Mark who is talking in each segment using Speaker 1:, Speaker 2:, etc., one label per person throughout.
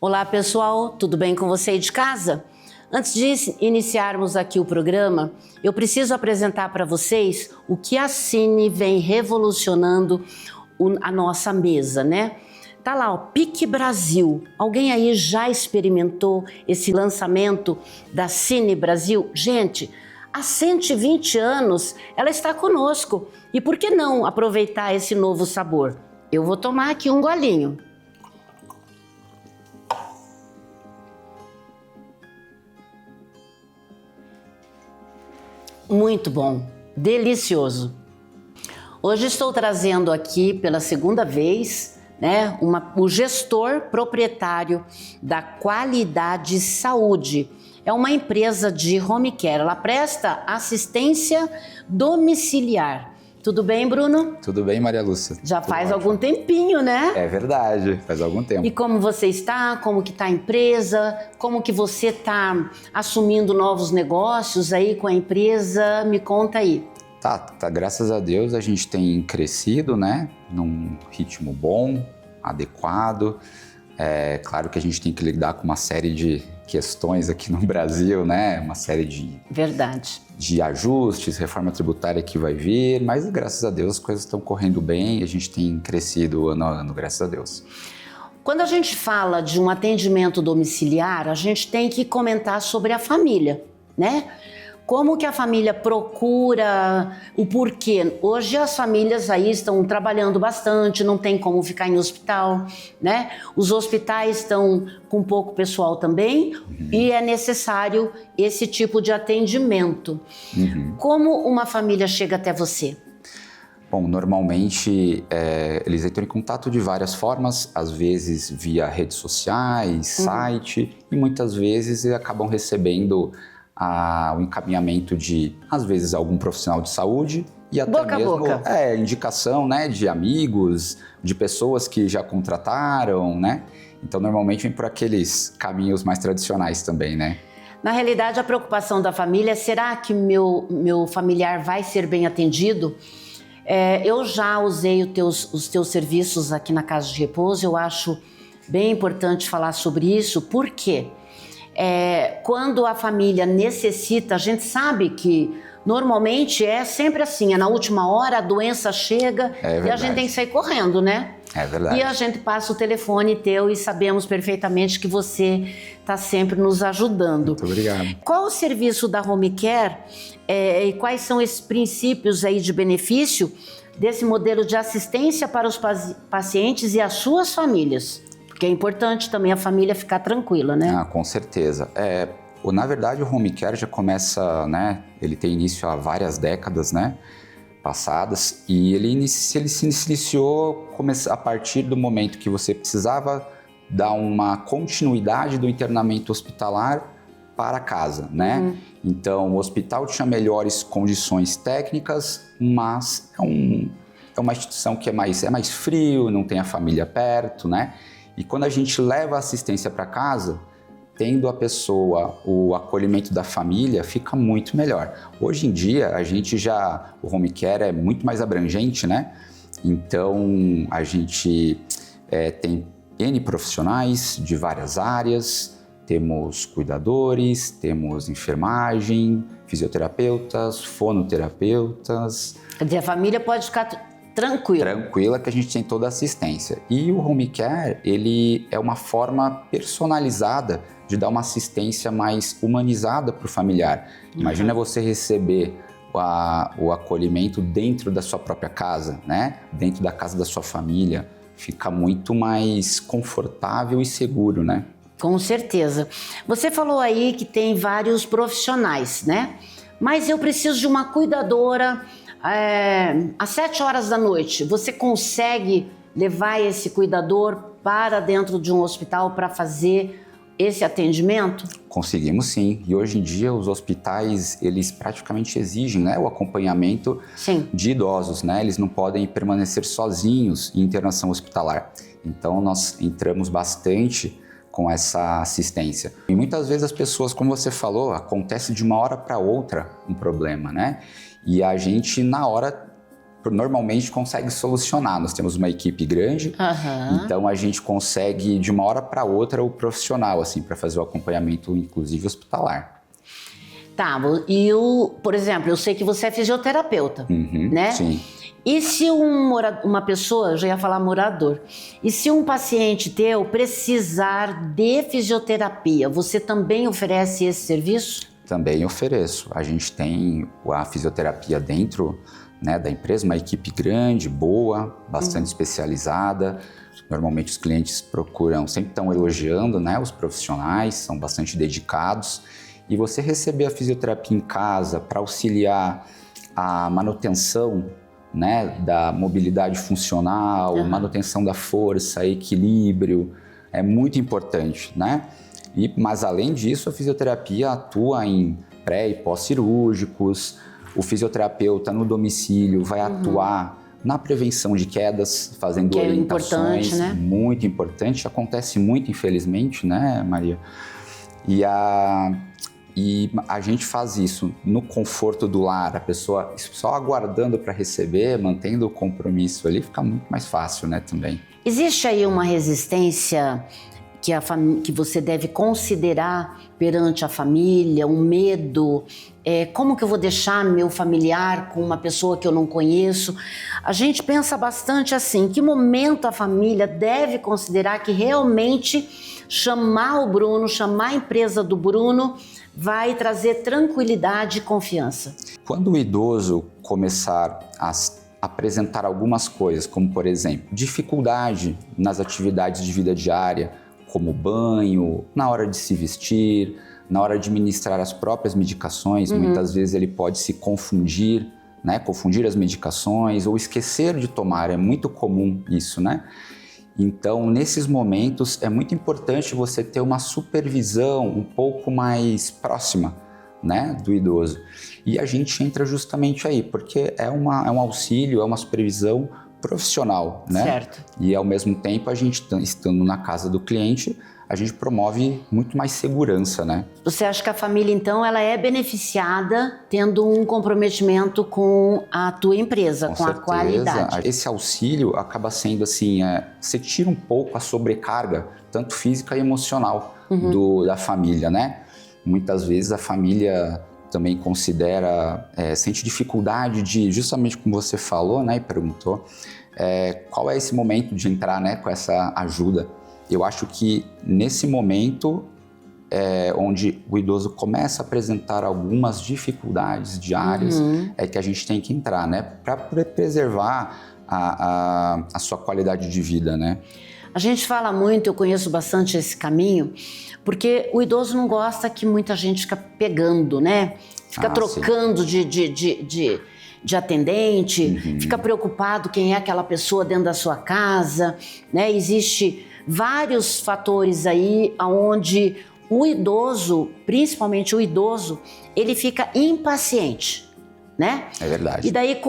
Speaker 1: Olá pessoal, tudo bem com você aí de casa? Antes de iniciarmos aqui o programa, eu preciso apresentar para vocês o que a Cine vem revolucionando a nossa mesa, né? Tá lá, ó, Pique Brasil. Alguém aí já experimentou esse lançamento da Cine Brasil? Gente, há 120 anos ela está conosco. E por que não aproveitar esse novo sabor? Eu vou tomar aqui um golinho. Muito bom, delicioso. Hoje estou trazendo aqui pela segunda vez, né, o gestor proprietário da Qualidade Saúde. É uma empresa de home care, ela presta assistência domiciliar. Tudo bem, Bruno?
Speaker 2: Tudo bem, Maria Lúcia?
Speaker 1: Já faz algum tempinho, né?
Speaker 2: É verdade, faz algum tempo.
Speaker 1: E como você está? Como que está a empresa? Como que você está assumindo novos negócios aí com a empresa? Me conta aí.
Speaker 2: Tá, graças a Deus a gente tem crescido, né? Num ritmo bom, adequado. É claro que a gente tem que lidar com uma série de questões aqui no Brasil, né? Uma série de ajustes, reforma tributária que vai vir, mas graças a Deus as coisas estão correndo bem e a gente tem crescido ano a ano, graças a Deus.
Speaker 1: Quando a gente fala de um atendimento domiciliar, a gente tem que comentar sobre a família, né? Como que a família procura, o porquê. Hoje as famílias aí estão trabalhando bastante, não tem como ficar em hospital, né? Os hospitais estão com pouco pessoal também e é necessário esse tipo de atendimento. Como uma família chega até você?
Speaker 2: Bom, normalmente eles entram em contato de várias formas, às vezes via redes sociais, site, e muitas vezes acabam recebendo o encaminhamento de, às vezes, algum profissional de saúde e até
Speaker 1: boca
Speaker 2: mesmo
Speaker 1: a boca.
Speaker 2: Indicação, né, de amigos, de pessoas que já contrataram, né? Então, normalmente vem por aqueles caminhos mais tradicionais também, né?
Speaker 1: Na realidade, a preocupação da família é: será que meu familiar vai ser bem atendido? Eu já usei os teus serviços aqui na Casa de Repouso, eu acho bem importante falar sobre isso, por quê? Quando a família necessita, a gente sabe que normalmente é sempre assim, na última hora a doença chega e a gente tem que sair correndo, né?
Speaker 2: É verdade.
Speaker 1: E a gente passa o telefone teu e sabemos perfeitamente que você está sempre nos ajudando.
Speaker 2: Muito obrigado.
Speaker 1: Qual o serviço da Home Care e quais são esses princípios aí de benefício desse modelo de assistência para os pacientes e as suas famílias? Porque é importante também a família ficar tranquila, né?
Speaker 2: Com certeza. Na verdade, o home care já começa, né? Ele tem início há várias décadas, né? Passadas, e ele se iniciou a partir do momento que você precisava dar uma continuidade do internamento hospitalar para casa, né? Então, o hospital tinha melhores condições técnicas, mas é uma instituição que é mais frio, não tem a família perto, né? E quando a gente leva a assistência para casa, tendo a pessoa, o acolhimento da família, fica muito melhor. Hoje em dia, o home care é muito mais abrangente, né? Então, a gente tem N profissionais de várias áreas, temos cuidadores, temos enfermagem, fisioterapeutas, fonoterapeutas.
Speaker 1: Quer dizer, a família pode ficar
Speaker 2: tranquila que a gente tem toda a assistência. E o home care, ele é uma forma personalizada de dar uma assistência mais humanizada para o familiar. Imagina você receber o acolhimento dentro da sua própria casa, né? Dentro da casa da sua família. Fica muito mais confortável e seguro, né?
Speaker 1: Com certeza. Você falou aí que tem vários profissionais, né? Mas eu preciso de uma cuidadora às 7 horas da noite. Você consegue levar esse cuidador para dentro de um hospital para fazer esse atendimento?
Speaker 2: Conseguimos sim. E hoje em dia os hospitais, eles praticamente exigem, né, o acompanhamento de idosos, né? Eles não podem permanecer sozinhos em internação hospitalar. Então nós entramos bastante com essa assistência. E muitas vezes as pessoas, como você falou, acontece de uma hora para outra um problema, né? E a gente, na hora, normalmente consegue solucionar. Nós temos uma equipe grande, então a gente consegue de uma hora para outra o profissional, assim, para fazer o acompanhamento, inclusive hospitalar.
Speaker 1: Tá, por exemplo, eu sei que você é fisioterapeuta, né?
Speaker 2: Sim.
Speaker 1: E se uma pessoa, eu já ia falar morador, e se um paciente teu precisar de fisioterapia, você também oferece esse serviço?
Speaker 2: Também ofereço. A gente tem a fisioterapia dentro, né, da empresa, uma equipe grande, boa, bastante especializada. Normalmente os clientes sempre estão elogiando, né, os profissionais, são bastante dedicados. E você receber a fisioterapia em casa para auxiliar a manutenção, né, da mobilidade funcional, manutenção da força, equilíbrio, é muito importante, né? Mas além disso, a fisioterapia atua em pré e pós-cirúrgicos, o fisioterapeuta no domicílio vai atuar na prevenção de quedas, fazendo
Speaker 1: que
Speaker 2: orientações,
Speaker 1: é importante, né?
Speaker 2: Muito importante, acontece muito, infelizmente, né, Maria? E a gente faz isso no conforto do lar, a pessoa só aguardando para receber, mantendo o compromisso ali, fica muito mais fácil, né, também.
Speaker 1: Existe aí uma resistência que você deve considerar perante a família, um medo? Como que eu vou deixar meu familiar com uma pessoa que eu não conheço? A gente pensa bastante assim, em que momento a família deve considerar que realmente chamar o Bruno, chamar a empresa do Bruno vai trazer tranquilidade e confiança?
Speaker 2: Quando o idoso começar a apresentar algumas coisas, como por exemplo, dificuldade nas atividades de vida diária, como banho, na hora de se vestir, na hora de administrar as próprias medicações, muitas vezes ele pode se confundir, né? Confundir as medicações ou esquecer de tomar, é muito comum isso, né? Então, nesses momentos, é muito importante você ter uma supervisão um pouco mais próxima, né, do idoso. E a gente entra justamente aí, porque é um auxílio, é uma supervisão profissional, né?
Speaker 1: Certo.
Speaker 2: E ao mesmo tempo, a gente estando na casa do cliente, a gente promove muito mais segurança, né?
Speaker 1: Você acha que a família, então, ela é beneficiada tendo um comprometimento com a tua empresa, com a qualidade?
Speaker 2: Esse auxílio acaba sendo assim, você tira um pouco a sobrecarga, tanto física e emocional da família, né? Muitas vezes a família também sente dificuldade de, justamente como você falou, né, e perguntou, qual é esse momento de entrar, né, com essa ajuda. Eu acho que nesse momento onde o idoso começa a apresentar algumas dificuldades diárias, é que a gente tem que entrar, né, para preservar a sua qualidade de vida, né?
Speaker 1: A gente fala muito, eu conheço bastante esse caminho, porque o idoso não gosta que muita gente fica pegando, né? Fica trocando de atendente, fica preocupado quem é aquela pessoa dentro da sua casa, né? Existe vários fatores aí onde o idoso, principalmente o idoso, ele fica impaciente, né?
Speaker 2: É verdade.
Speaker 1: E daí,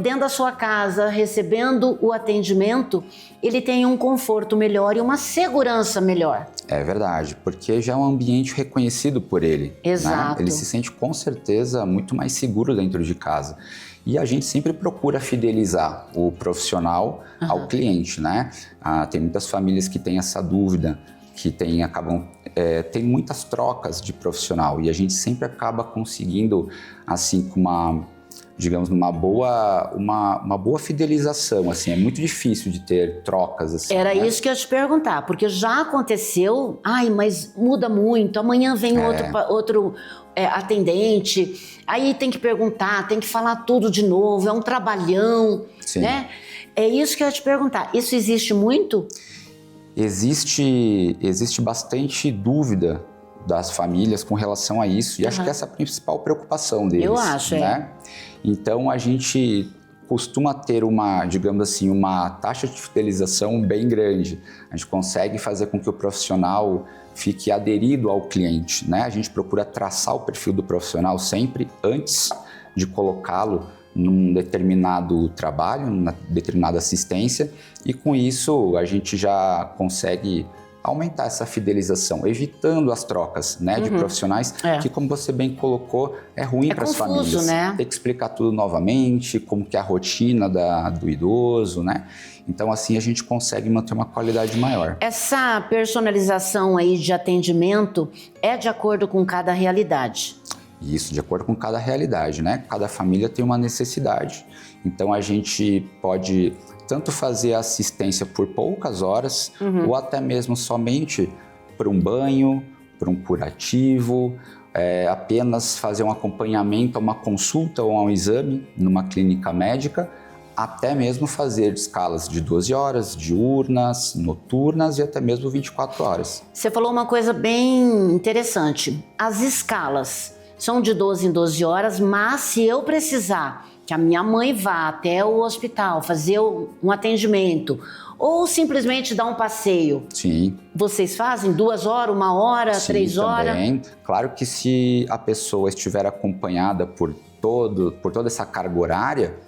Speaker 1: dentro da sua casa, recebendo o atendimento, ele tem um conforto melhor e uma segurança melhor.
Speaker 2: É verdade, porque já é um ambiente reconhecido por ele.
Speaker 1: Exato.
Speaker 2: Né? Ele se sente com certeza muito mais seguro dentro de casa. E a gente sempre procura fidelizar o profissional ao cliente, né? Tem muitas famílias que têm essa dúvida, que tem muitas trocas de profissional e a gente sempre acaba conseguindo, assim, com uma boa fidelização, assim, é muito difícil de ter trocas, assim.
Speaker 1: Era
Speaker 2: né?
Speaker 1: isso que eu ia te perguntar, porque já aconteceu, mas muda muito, amanhã vem outro atendente, aí tem que perguntar, tem que falar tudo de novo, é um trabalhão,
Speaker 2: Sim.
Speaker 1: né? É isso que eu ia te perguntar, isso existe muito?
Speaker 2: Existe bastante dúvida das famílias com relação a isso, e acho que essa é a principal preocupação deles.
Speaker 1: Eu acho,
Speaker 2: né? Então a gente costuma ter uma taxa de fidelização bem grande. A gente consegue fazer com que o profissional fique aderido ao cliente, né? A gente procura traçar o perfil do profissional sempre antes de colocá-lo num determinado trabalho, numa determinada assistência, e com isso a gente já consegue aumentar essa fidelização, evitando as trocas, né, de profissionais, que, como você bem colocou, é ruim para as famílias.
Speaker 1: Né?
Speaker 2: Ter que explicar tudo novamente, como que é a rotina do idoso, né? Então, assim, a gente consegue manter uma qualidade maior.
Speaker 1: Essa personalização aí de atendimento é de acordo com cada realidade.
Speaker 2: Isso, de acordo com cada realidade, né? Cada família tem uma necessidade. Então, a gente pode tanto fazer a assistência por poucas horas, ou até mesmo somente por um banho, por um curativo, apenas fazer um acompanhamento, uma consulta ou um exame numa clínica médica, até mesmo fazer escalas de 12 horas, diurnas, noturnas e até mesmo 24 horas.
Speaker 1: Você falou uma coisa bem interessante. As escalas são de 12 em 12 horas, mas se eu precisar que a minha mãe vá até o hospital fazer um atendimento ou simplesmente dar um passeio,
Speaker 2: sim,
Speaker 1: vocês fazem 2 horas, 1 hora,
Speaker 2: sim,
Speaker 1: 3 horas?
Speaker 2: Também. Claro que se a pessoa estiver acompanhada por toda essa carga horária,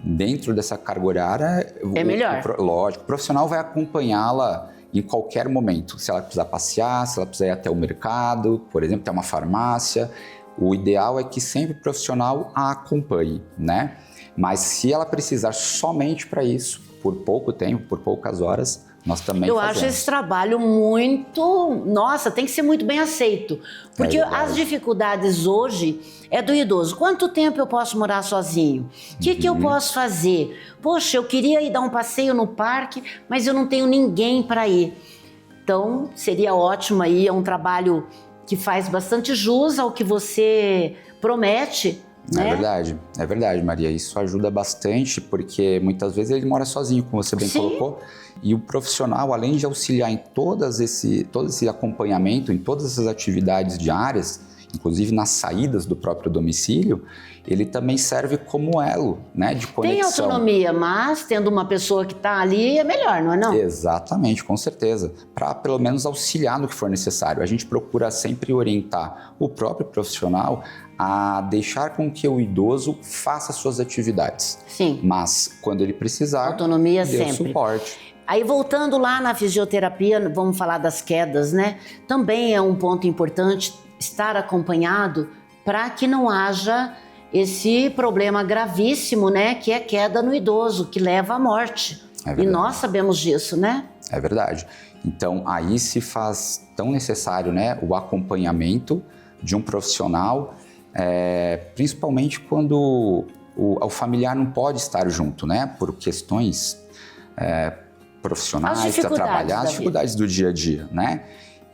Speaker 2: dentro dessa carga horária,
Speaker 1: é melhor.
Speaker 2: Lógico, o profissional vai acompanhá-la em qualquer momento. Se ela precisar passear, se ela precisar ir até o mercado, por exemplo, até uma farmácia. O ideal é que sempre o profissional a acompanhe, né? Mas se ela precisar somente para isso, por pouco tempo, por poucas horas, nós também
Speaker 1: Eu
Speaker 2: fazemos.
Speaker 1: acho esse trabalho muito... Nossa, tem que ser muito bem aceito. Porque as dificuldades hoje é do idoso. Quanto tempo eu posso morar sozinho? O que eu posso fazer? Poxa, eu queria ir dar um passeio no parque, mas eu não tenho ninguém para ir. Então, seria ótimo aí, é um trabalho que faz bastante jus ao que você promete, né?
Speaker 2: É verdade, Maria. Isso ajuda bastante, porque muitas vezes ele mora sozinho, como você bem colocou. E o profissional, além de auxiliar em todo esse acompanhamento, em todas essas atividades diárias, inclusive nas saídas do próprio domicílio, ele também serve como elo, né, de conexão.
Speaker 1: Tem autonomia, mas tendo uma pessoa que está ali é melhor, não é não?
Speaker 2: Exatamente, com certeza. Para pelo menos auxiliar no que for necessário. A gente procura sempre orientar o próprio profissional a deixar com que o idoso faça suas atividades.
Speaker 1: Sim.
Speaker 2: Mas quando ele precisar,
Speaker 1: autonomia
Speaker 2: dê
Speaker 1: sempre.
Speaker 2: Suporte.
Speaker 1: Aí voltando lá na fisioterapia, vamos falar das quedas, né? Também é um ponto importante estar acompanhado para que não haja esse problema gravíssimo, né? Que é queda no idoso, que leva à morte. E nós sabemos disso, né? É
Speaker 2: verdade. Então aí se faz tão necessário, né, o acompanhamento de um profissional, principalmente quando o familiar não pode estar junto, né? Por questões profissionais, para trabalhar, as dificuldades do dia a dia, né?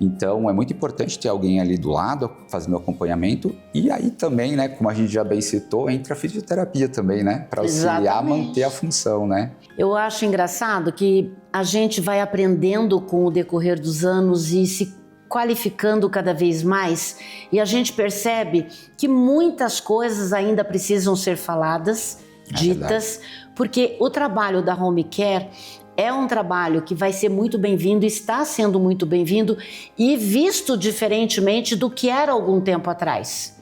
Speaker 2: Então, é muito importante ter alguém ali do lado, fazendo o acompanhamento. E aí também, né, como a gente já bem citou, entra a fisioterapia também, né? Para auxiliar a manter a função, né?
Speaker 1: Eu acho engraçado que a gente vai aprendendo com o decorrer dos anos e se qualificando cada vez mais. E a gente percebe que muitas coisas ainda precisam ser faladas, ditas, porque o trabalho da Home Care é um trabalho que vai ser muito bem-vindo, está sendo muito bem-vindo e visto diferentemente do que era algum tempo atrás.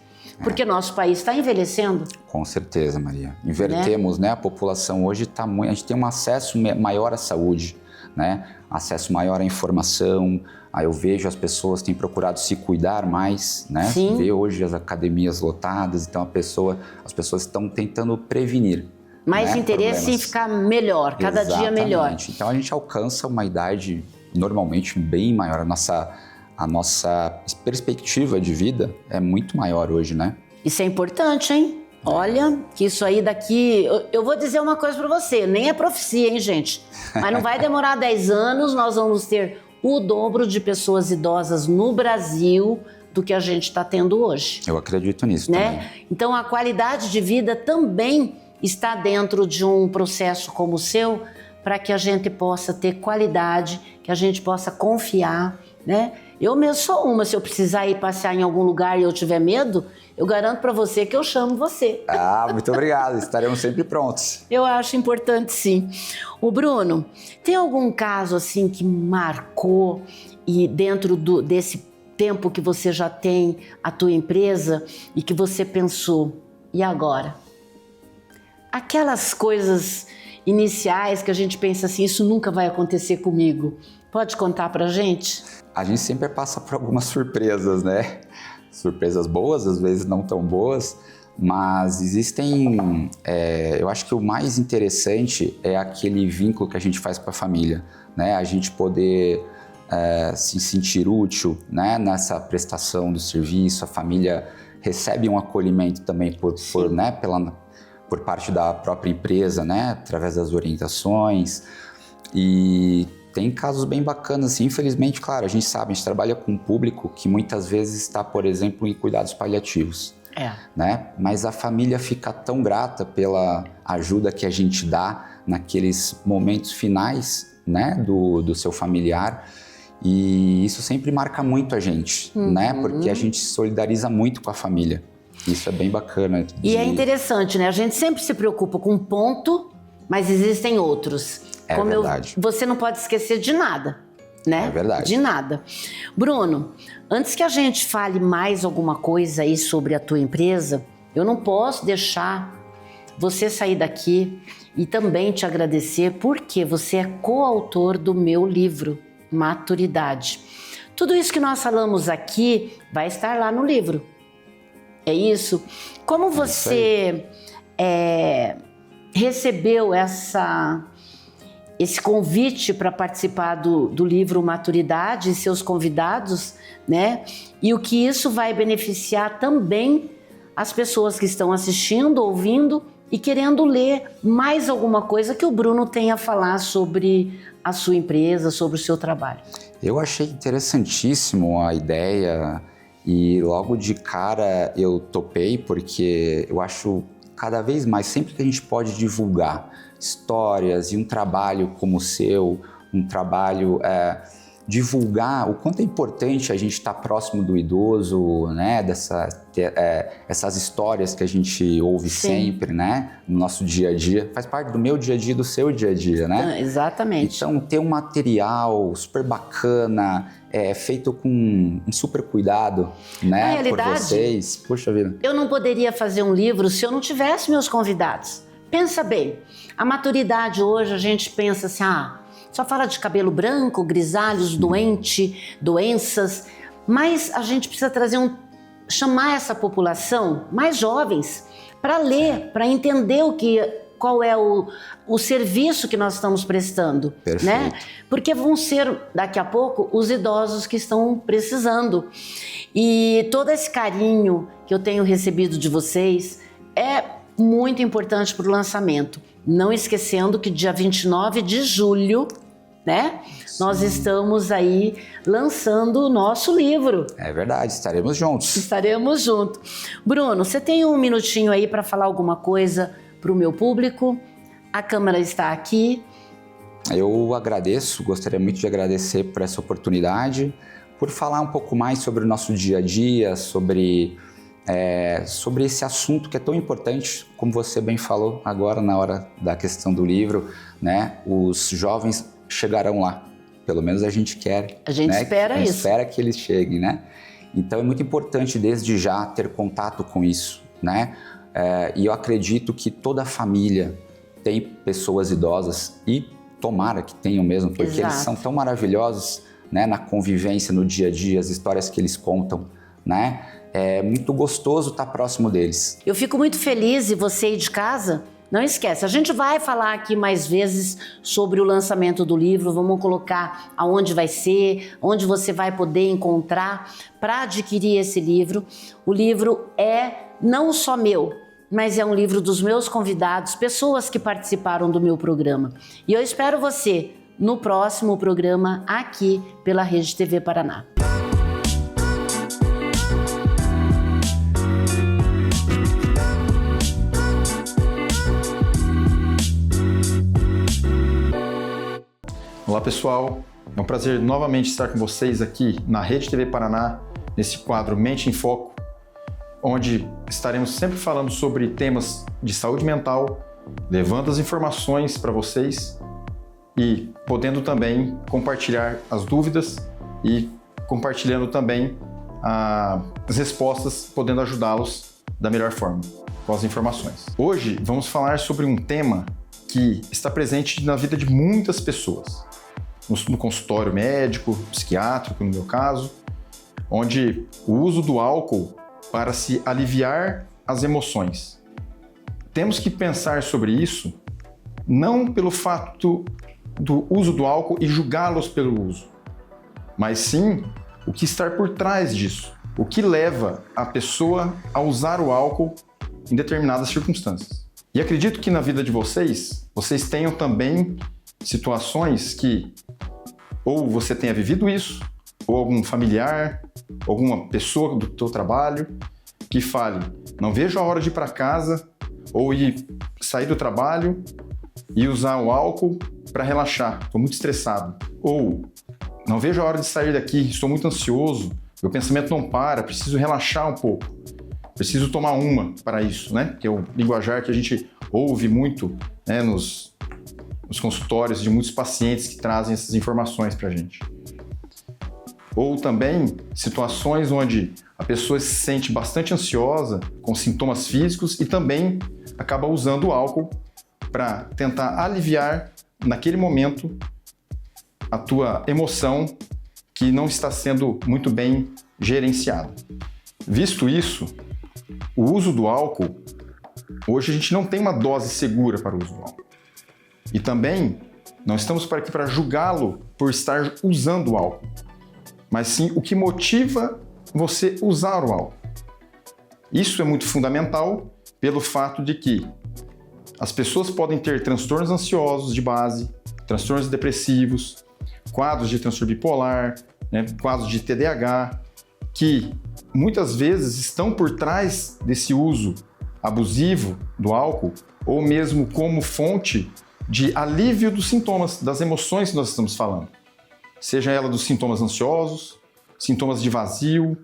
Speaker 1: Porque nosso país está envelhecendo.
Speaker 2: Com certeza, Maria. Invertemos, né? A população hoje está muito... A gente tem um acesso maior à saúde, né? Acesso maior à informação. Aí eu vejo as pessoas têm procurado se cuidar mais, né?
Speaker 1: Sim.
Speaker 2: Vê hoje as academias lotadas, então as pessoas estão tentando prevenir.
Speaker 1: Mais interesse em ficar melhor, cada dia melhor.
Speaker 2: Então a gente alcança uma idade normalmente bem maior. A nossa perspectiva de vida é muito maior hoje, né?
Speaker 1: Isso é importante, hein? Olha, que isso aí daqui... Eu vou dizer uma coisa pra você, nem é profecia, hein, gente? Mas não vai demorar 10 anos, nós vamos ter o dobro de pessoas idosas no Brasil do que a gente está tendo hoje.
Speaker 2: Eu acredito nisso,
Speaker 1: né?
Speaker 2: também.
Speaker 1: Então a qualidade de vida também está dentro de um processo como o seu, para que a gente possa ter qualidade, que a gente possa confiar, né? Eu mesmo sou uma, se eu precisar ir passear em algum lugar e eu tiver medo, eu garanto para você que eu chamo você.
Speaker 2: Ah, muito obrigado, estaremos sempre prontos.
Speaker 1: Eu acho importante, sim. O Bruno, tem algum caso assim que marcou e dentro desse tempo que você já tem a tua empresa e que você pensou, e agora? Aquelas coisas iniciais que a gente pensa assim, isso nunca vai acontecer comigo. Pode contar pra gente?
Speaker 2: A gente sempre passa por algumas surpresas, né? Surpresas boas, às vezes não tão boas, mas existem... eu acho que o mais interessante é aquele vínculo que a gente faz com a família, né? A gente poder se sentir útil, né? Nessa prestação do serviço, a família recebe um acolhimento também por parte da própria empresa, né? Através das orientações. E tem casos bem bacanas, assim. Infelizmente, claro, a gente trabalha com um público que muitas vezes está, por exemplo, em cuidados paliativos. Né? Mas a família fica tão grata pela ajuda que a gente dá naqueles momentos finais, né? do seu familiar. E isso sempre marca muito a gente, né? Porque a gente se solidariza muito com a família. Isso é bem bacana.
Speaker 1: E é interessante, né? A gente sempre se preocupa com um ponto, mas existem outros.
Speaker 2: É verdade.
Speaker 1: Você não pode esquecer de nada, né?
Speaker 2: É verdade.
Speaker 1: De nada. Bruno, antes que a gente fale mais alguma coisa aí sobre a tua empresa, eu não posso deixar você sair daqui e também te agradecer porque você é coautor do meu livro, Maturidade. Tudo isso que nós falamos aqui vai estar lá no livro. É isso? Como você recebeu esse convite para participar do livro Maturidade e seus convidados, né? E o que isso vai beneficiar também as pessoas que estão assistindo, ouvindo e querendo ler mais alguma coisa que o Bruno tenha a falar sobre a sua empresa, sobre o seu trabalho.
Speaker 2: Eu achei interessantíssimo a ideia e logo de cara eu topei porque eu acho cada vez mais, sempre que a gente pode divulgar histórias e um trabalho como o seu, um trabalho, divulgar o quanto é importante a gente estar próximo do idoso, né? Essas histórias que a gente ouve sempre, né? No nosso dia a dia, faz parte do meu dia a dia, do seu dia a dia, né?
Speaker 1: Exatamente.
Speaker 2: Então, ter um material super bacana, feito com um super cuidado, né?
Speaker 1: Na realidade,
Speaker 2: por vocês. Puxa vida.
Speaker 1: Eu não poderia fazer um livro se eu não tivesse meus convidados. Pensa bem, a maturidade hoje a gente pensa assim, só fala de cabelo branco, grisalhos, doenças, mas a gente precisa chamar essa população mais jovens para ler, para entender qual é o serviço que nós estamos prestando, né? Porque vão ser daqui a pouco os idosos que estão precisando. E todo esse carinho que eu tenho recebido de vocês é muito importante para o lançamento. Não esquecendo que dia 29 de julho, né? Sim. Nós estamos aí lançando o nosso livro.
Speaker 2: É verdade, estaremos juntos.
Speaker 1: Estaremos juntos. Bruno, você tem um minutinho aí para falar alguma coisa para o meu público? A câmera está aqui.
Speaker 2: Eu agradeço, gostaria muito de agradecer por essa oportunidade, por falar um pouco mais sobre o nosso dia a dia, sobre esse assunto que é tão importante, como você bem falou agora na hora da questão do livro, né? Os jovens chegarão lá, pelo menos a gente quer.
Speaker 1: A gente espera isso.
Speaker 2: Espera que eles cheguem, né? Então é muito importante desde já ter contato com isso, né? E eu acredito que toda família tem pessoas idosas e tomara que tenham mesmo, porque eles são tão maravilhosos, né? Na convivência, no dia a dia, as histórias que eles contam, né? É muito gostoso estar próximo deles.
Speaker 1: Eu fico muito feliz e você aí de casa, não esquece, a gente vai falar aqui mais vezes sobre o lançamento do livro, vamos colocar aonde vai ser, onde você vai poder encontrar para adquirir esse livro. O livro é não só meu, mas é um livro dos meus convidados, pessoas que participaram do meu programa. E eu espero você no próximo programa aqui pela Rede TV Paraná.
Speaker 3: Olá pessoal, é um prazer novamente estar com vocês aqui na Rede TV Paraná, nesse quadro Mente em Foco, onde estaremos sempre falando sobre temas de saúde mental, levando as informações para vocês e podendo também compartilhar as dúvidas e compartilhando também as respostas, podendo ajudá-los da melhor forma com as informações. Hoje vamos falar sobre um tema que está presente na vida de muitas pessoas. no consultório médico, psiquiátrico, no meu caso, onde o uso do álcool para se aliviar as emoções. Temos que pensar sobre isso não pelo fato do uso do álcool e julgá-los pelo uso, mas sim o que está por trás disso, o que leva a pessoa a usar o álcool em determinadas circunstâncias. E acredito que na vida de vocês tenham também situações que ou você tenha vivido isso, ou algum familiar, alguma pessoa do teu trabalho que fale, não vejo a hora de ir para casa ou sair do trabalho e usar o álcool para relaxar, estou muito estressado. Ou, não vejo a hora de sair daqui, estou muito ansioso, meu pensamento não para, preciso relaxar um pouco, preciso tomar uma para isso, né? Que é o linguajar que a gente ouve muito, né, nos consultórios de muitos pacientes que trazem essas informações para a gente. Ou também situações onde a pessoa se sente bastante ansiosa, com sintomas físicos e também acaba usando o álcool para tentar aliviar, naquele momento, a tua emoção que não está sendo muito bem gerenciada. Visto isso, o uso do álcool, hoje a gente não tem uma dose segura para o uso do álcool. E também não estamos aqui para julgá-lo por estar usando o álcool, mas sim o que motiva você usar o álcool. Isso é muito fundamental pelo fato de que as pessoas podem ter transtornos ansiosos de base, transtornos depressivos, quadros de transtorno bipolar, né, quadros de TDAH, que muitas vezes estão por trás desse uso abusivo do álcool ou mesmo como fonte de alívio dos sintomas, das emoções que nós estamos falando. Seja ela dos sintomas ansiosos, sintomas de vazio,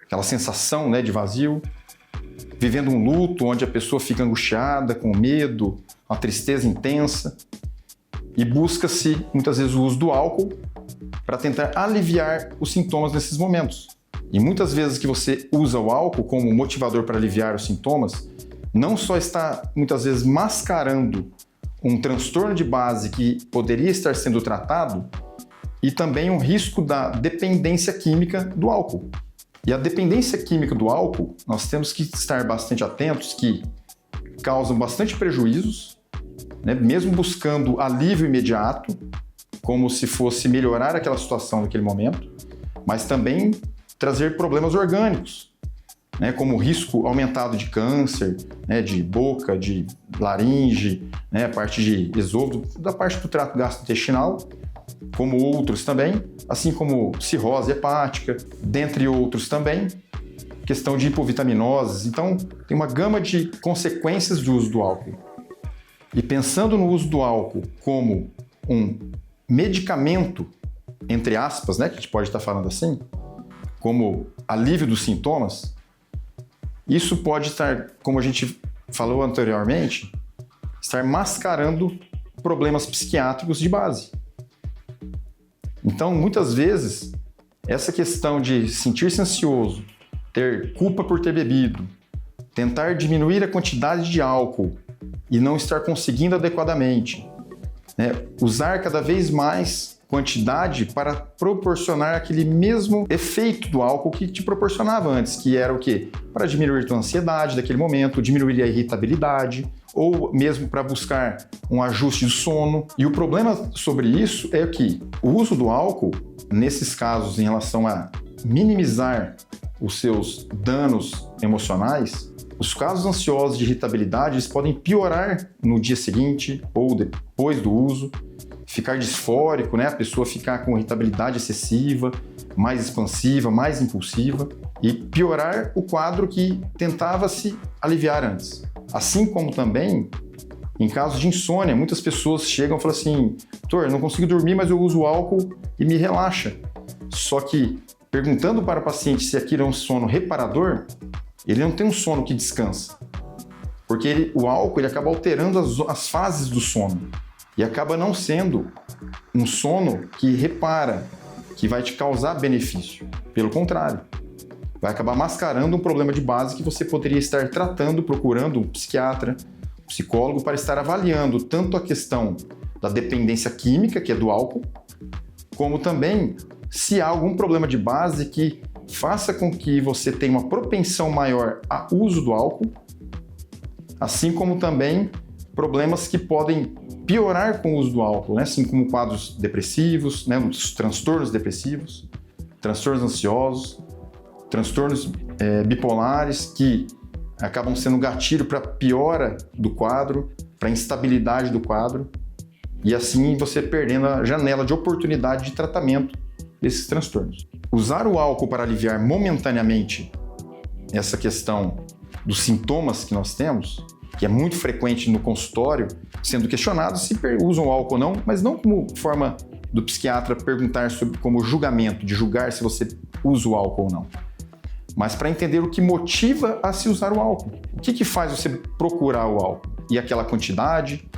Speaker 3: aquela sensação, né, de vazio, vivendo um luto onde a pessoa fica angustiada, com medo, uma tristeza intensa, e busca-se muitas vezes o uso do álcool para tentar aliviar os sintomas nesses momentos. E muitas vezes que você usa o álcool como motivador para aliviar os sintomas, não só está muitas vezes mascarando um transtorno de base que poderia estar sendo tratado, e também um risco da dependência química do álcool. E a dependência química do álcool, nós temos que estar bastante atentos que causam bastante prejuízos, né? Mesmo buscando alívio imediato, como se fosse melhorar aquela situação naquele momento, mas também trazer problemas orgânicos, né? Como risco aumentado de câncer, né? De boca, de laringe, né? A parte de esôfago, da parte do trato gastrointestinal, como outros também, assim como cirrose hepática, dentre outros também, questão de hipovitaminoses. Então, tem uma gama de consequências do uso do álcool. E pensando no uso do álcool como um medicamento, entre aspas, né, que a gente pode estar falando assim, como alívio dos sintomas, isso pode estar, como a gente falou anteriormente, estar mascarando problemas psiquiátricos de base. Então, muitas vezes, essa questão de sentir-se ansioso, ter culpa por ter bebido, tentar diminuir a quantidade de álcool e não estar conseguindo adequadamente, né? Usar cada vez mais quantidade para proporcionar aquele mesmo efeito do álcool que te proporcionava antes, que era o quê? Para diminuir tua ansiedade daquele momento, diminuir a irritabilidade, ou mesmo para buscar um ajuste do sono. E o problema sobre isso é que o uso do álcool, nesses casos em relação a minimizar os seus danos emocionais, os casos ansiosos de irritabilidade eles podem piorar no dia seguinte ou depois do uso, ficar disfórico, né? A pessoa ficar com irritabilidade excessiva, mais expansiva, mais impulsiva e piorar o quadro que tentava se aliviar antes. Assim como também, em casos de insônia, muitas pessoas chegam e falam assim, doutor, eu não consigo dormir, mas eu uso álcool e me relaxa. Só que, perguntando para o paciente se aquilo é um sono reparador, ele não tem um sono que descansa. Porque o álcool ele acaba alterando as fases do sono. E acaba não sendo um sono que repara, que vai te causar benefício. Pelo contrário, vai acabar mascarando um problema de base que você poderia estar tratando, procurando um psiquiatra, um psicólogo, para estar avaliando tanto a questão da dependência química, que é do álcool, como também se há algum problema de base que faça com que você tenha uma propensão maior ao uso do álcool, assim como também problemas que podem piorar com o uso do álcool, né? Assim como quadros depressivos, né? Os transtornos depressivos, transtornos ansiosos, transtornos bipolares, que acabam sendo gatilho para piora do quadro, para instabilidade do quadro, e assim você perdendo a janela de oportunidade de tratamento desses transtornos. Usar o álcool para aliviar momentaneamente essa questão dos sintomas que nós temos, que é muito frequente no consultório, sendo questionado se usam álcool ou não, mas não como forma do psiquiatra perguntar sobre como julgamento, de julgar se você usa o álcool ou não, mas para entender o que motiva a se usar o álcool. O que faz você procurar o álcool? E aquela quantidade?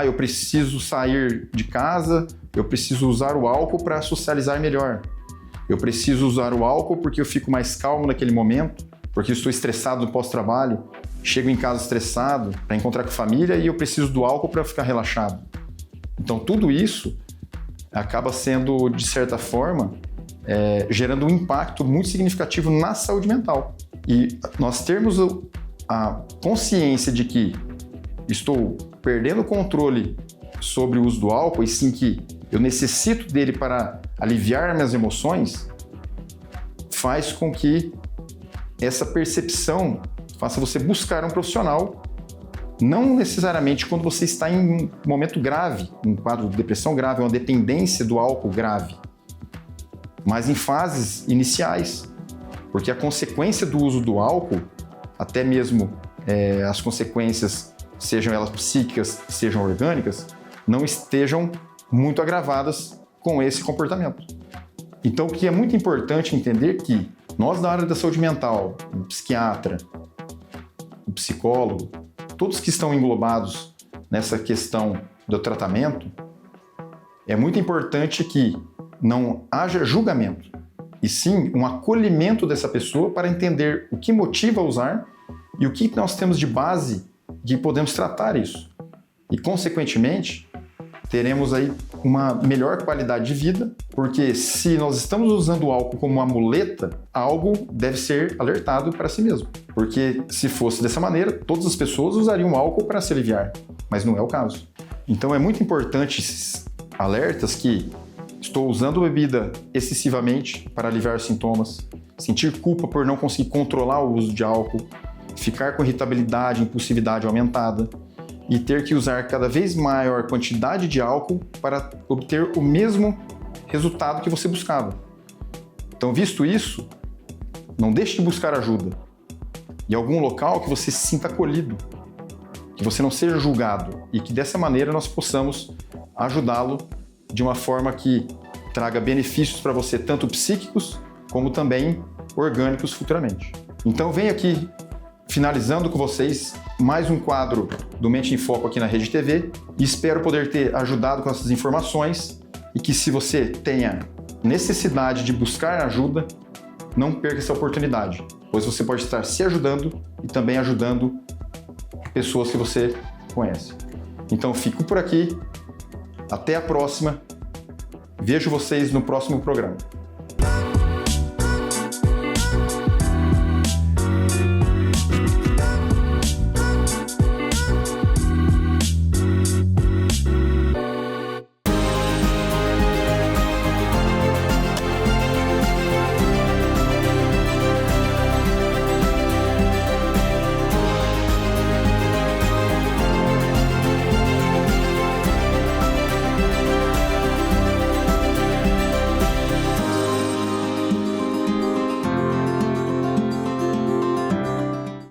Speaker 3: Eu preciso sair de casa, eu preciso usar o álcool para socializar melhor. Eu preciso usar o álcool porque eu fico mais calmo naquele momento, porque eu estou estressado no pós-trabalho, chego em casa estressado para encontrar com a família e eu preciso do álcool para ficar relaxado. Então tudo isso acaba sendo, de certa forma, gerando um impacto muito significativo na saúde mental. E nós termos a consciência de que estou perdendo o controle sobre o uso do álcool e sim que eu necessito dele para aliviar minhas emoções, faz com que essa percepção faça você buscar um profissional, não necessariamente quando você está em um momento grave, um quadro de depressão grave, uma dependência do álcool grave, mas em fases iniciais, porque a consequência do uso do álcool, até mesmo as consequências, sejam elas psíquicas, sejam orgânicas, não estejam muito agravadas com esse comportamento. Então, o que é muito importante entender que nós da área da saúde mental, o psiquiatra, o psicólogo, todos que estão englobados nessa questão do tratamento, é muito importante que não haja julgamento, e sim um acolhimento dessa pessoa para entender o que motiva a usar e o que nós temos de base que podemos tratar isso. E, consequentemente, teremos aí uma melhor qualidade de vida, porque se nós estamos usando o álcool como uma muleta, algo deve ser alertado para si mesmo. Porque se fosse dessa maneira, todas as pessoas usariam o álcool para se aliviar, mas não é o caso. Então é muito importante esses alertas que estou usando bebida excessivamente para aliviar os sintomas, sentir culpa por não conseguir controlar o uso de álcool, ficar com irritabilidade, impulsividade aumentada, e ter que usar cada vez maior quantidade de álcool para obter o mesmo resultado que você buscava. Então, visto isso, não deixe de buscar ajuda. Em algum local que você se sinta acolhido, que você não seja julgado e que dessa maneira nós possamos ajudá-lo de uma forma que traga benefícios para você, tanto psíquicos como também orgânicos futuramente. Então, venho aqui finalizando com vocês mais um quadro do Mente em Foco aqui na Rede TV e espero poder ter ajudado com essas informações e que se você tenha necessidade de buscar ajuda, não perca essa oportunidade, pois você pode estar se ajudando e também ajudando pessoas que você conhece. Então fico por aqui, até a próxima, vejo vocês no próximo programa.